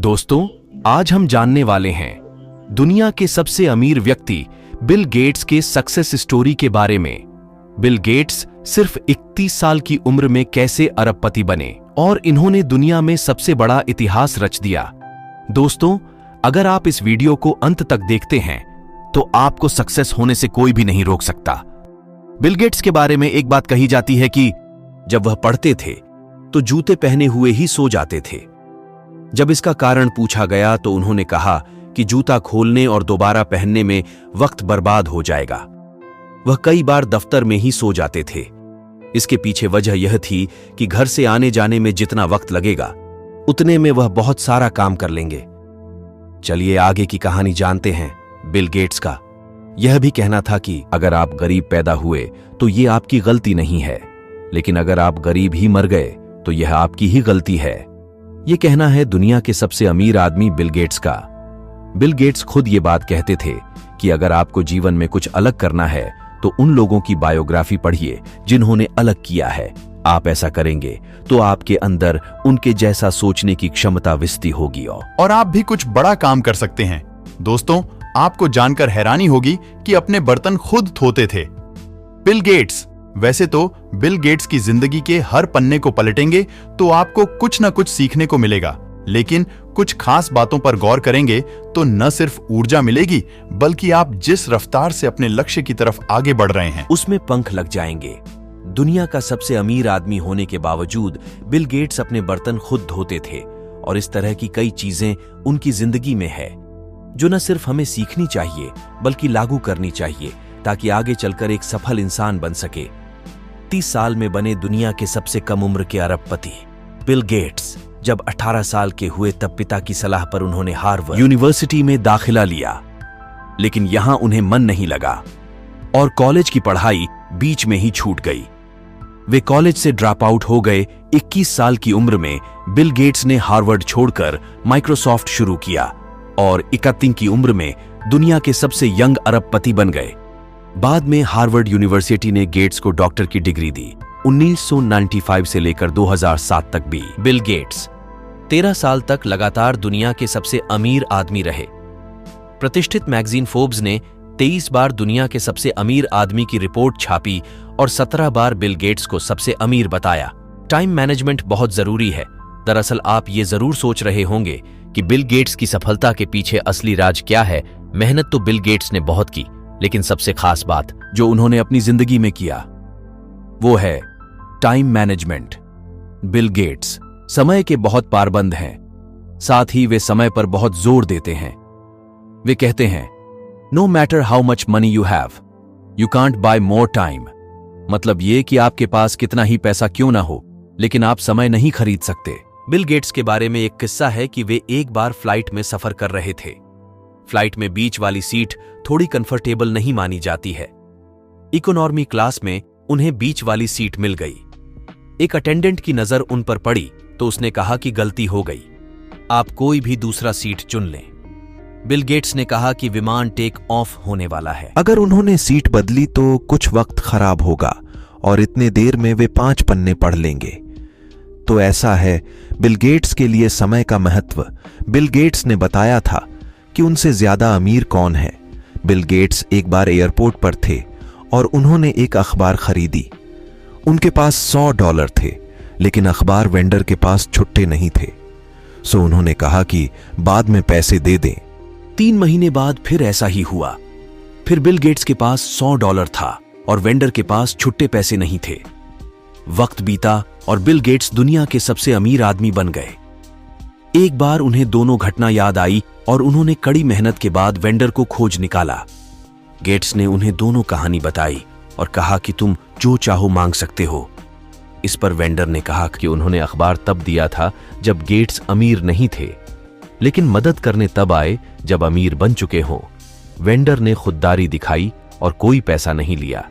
दोस्तों, आज हम जानने वाले हैं दुनिया के सबसे अमीर व्यक्ति बिल गेट्स के सक्सेस स्टोरी के बारे में। बिल गेट्स सिर्फ 31 साल की उम्र में कैसे अरबपति बने और इन्होंने दुनिया में सबसे बड़ा इतिहास रच दिया। दोस्तों, अगर आप इस वीडियो को अंत तक देखते हैं तो आपको सक्सेस होने से कोई भी नहीं रोक सकता। बिल गेट्स के बारे में एक बात कही जाती है कि जब वह पढ़ते थे तो जूते पहने हुए ही सो जाते थे। जब इसका कारण पूछा गया तो उन्होंने कहा कि जूता खोलने और दोबारा पहनने में वक्त बर्बाद हो जाएगा। वह कई बार दफ्तर में ही सो जाते थे। इसके पीछे वजह यह थी कि घर से आने जाने में जितना वक्त लगेगा उतने में वह बहुत सारा काम कर लेंगे। चलिए आगे की कहानी जानते हैं। बिल गेट्स का यह भी कहना था कि अगर आप गरीब पैदा हुए तो यह आपकी गलती नहीं है, लेकिन अगर आप गरीब ही मर गए तो यह आपकी ही गलती है। यह कहना है दुनिया के सबसे अमीर आदमी बिल गेट्स का। बिल गेट्स खुद ये बात कहते थे कि अगर आपको जीवन में कुछ अलग करना है तो उन लोगों की बायोग्राफी पढ़िए जिन्होंने अलग किया है। आप ऐसा करेंगे तो आपके अंदर उनके जैसा सोचने की क्षमता विकसित होगी और आप भी कुछ बड़ा काम कर सकते हैं। दोस्तों, आपको जानकर हैरानी होगी कि अपने बर्तन खुद धोते थे बिल गेट्स। वैसे तो बिल गेट्स की जिंदगी के हर पन्ने को पलटेंगे तो आपको कुछ न कुछ सीखने को मिलेगा, लेकिन कुछ खास बातों पर गौर करेंगे तो न सिर्फ ऊर्जा मिलेगी बल्कि आप जिस रफ्तार से अपने लक्ष्य की तरफ आगे बढ़ रहे हैं उसमें पंख लग जाएंगे। दुनिया का सबसे अमीर आदमी होने के बावजूद बिल गेट्स अपने बर्तन खुद धोते थे और इस तरह की कई चीजें उनकी जिंदगी में है जो न सिर्फ हमें सीखनी चाहिए बल्कि लागू करनी चाहिए ताकि आगे चलकर एक सफल इंसान बन सके। 30 साल में बने दुनिया के सबसे कम उम्र के अरबपति बिल गेट्स जब 18 साल के हुए तब पिता की सलाह पर उन्होंने हार्वर्ड यूनिवर्सिटी में दाखिला लिया, लेकिन यहां उन्हें मन नहीं लगा और कॉलेज की पढ़ाई बीच में ही छूट गई। वे कॉलेज से ड्रॉप आउट हो गए। 21 साल की उम्र में बिल गेट्स ने हार्वर्ड छोड़कर माइक्रोसॉफ्ट शुरू किया और 31 की उम्र में दुनिया के सबसे यंग अरबपति बन गए। बाद में हार्वर्ड यूनिवर्सिटी ने गेट्स को डॉक्टर की डिग्री दी। 1995 से लेकर 2007 तक भी बिल गेट्स 13 साल तक लगातार दुनिया के सबसे अमीर आदमी रहे। प्रतिष्ठित मैगजीन फोर्ब्स ने 23 बार दुनिया के सबसे अमीर आदमी की रिपोर्ट छापी और 17 बार बिल गेट्स को सबसे अमीर बताया। टाइम मैनेजमेंट बहुत जरूरी है। दरअसल आप ये जरूर सोच रहे होंगे कि बिल गेट्स की सफलता के पीछे असली राज क्या है। मेहनत तो बिल गेट्स ने बहुत की, लेकिन सबसे खास बात जो उन्होंने अपनी जिंदगी में किया वो है टाइम मैनेजमेंट। बिल गेट्स समय के बहुत पाबंद हैं, साथ ही वे समय पर बहुत जोर देते हैं। वे कहते हैं no matter how much money you have, you can't buy more time. मतलब ये कि आपके पास कितना ही पैसा क्यों ना हो, लेकिन आप समय नहीं खरीद सकते। बिल गेट्स के बारे में एक किस्सा है कि वे एक बार फ्लाइट में सफर कर रहे थे। फ्लाइट में बीच वाली सीट थोड़ी कंफर्टेबल नहीं मानी जाती है। इकोनॉमी क्लास में उन्हें बीच वाली सीट मिल गई। एक अटेंडेंट की नजर उन पर पड़ी तो उसने कहा कि गलती हो गई, आप कोई भी दूसरा सीट चुन लें। बिल गेट्स ने कहा कि विमान टेक ऑफ होने वाला है। अगर उन्होंने सीट बदली तो कुछ वक्त खराब होगा और इतने देर में वे 5 पन्ने पढ़ लेंगे। तो ऐसा है बिल गेट्स के लिए समय का महत्व। बिल गेट्स ने बताया था कि उनसे ज्यादा अमीर कौन है। बिल गेट्स एक बार एयरपोर्ट पर थे और उन्होंने एक अखबार खरीदी। उनके पास $100 थे, लेकिन अखबार वेंडर के पास छुट्टे नहीं थे। सो उन्होंने कहा कि बाद में पैसे दे दें। 3 महीने बाद फिर ऐसा ही हुआ। फिर बिल गेट्स के पास $100 था और वेंडर के पास छुट्टे पैसे नहीं थे। वक्त बीता और बिल गेट्स दुनिया के सबसे अमीर आदमी बन गए। एक बार उन्हें दोनों घटना याद आई और उन्होंने कड़ी मेहनत के बाद वेंडर को खोज निकाला। गेट्स ने उन्हें दोनों कहानी बताई और कहा कि तुम जो चाहो मांग सकते हो। इस पर वेंडर ने कहा कि उन्होंने अखबार तब दिया था जब गेट्स अमीर नहीं थे, लेकिन मदद करने तब आए जब अमीर बन चुके हों। वेंडर ने खुददारी दिखाई और कोई पैसा नहीं लिया।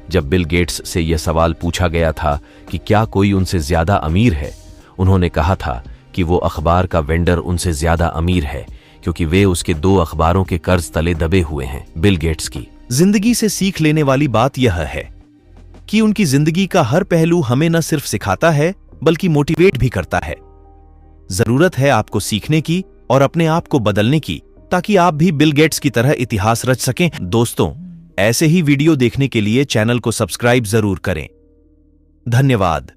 जब बिल गेट्स से यह सवाल पूछा गया था कि क्या कोई उनसे ज्यादा अमीर है, उन्होंने कहा था कि वो अखबार का वेंडर उनसे ज्यादा अमीर है क्योंकि वे उसके 2 अखबारों के कर्ज तले दबे हुए हैं। बिल गेट्स की जिंदगी से सीख लेने वाली बात यह है कि उनकी जिंदगी का हर पहलू हमें न सिर्फ सिखाता है बल्कि मोटिवेट भी करता है। जरूरत है आपको सीखने की और अपने आप को बदलने की, ताकि आप भी बिल गेट्स की तरह इतिहास रच सकें। दोस्तों, ऐसे ही वीडियो देखने के लिए चैनल को सब्सक्राइब जरूर करें। धन्यवाद।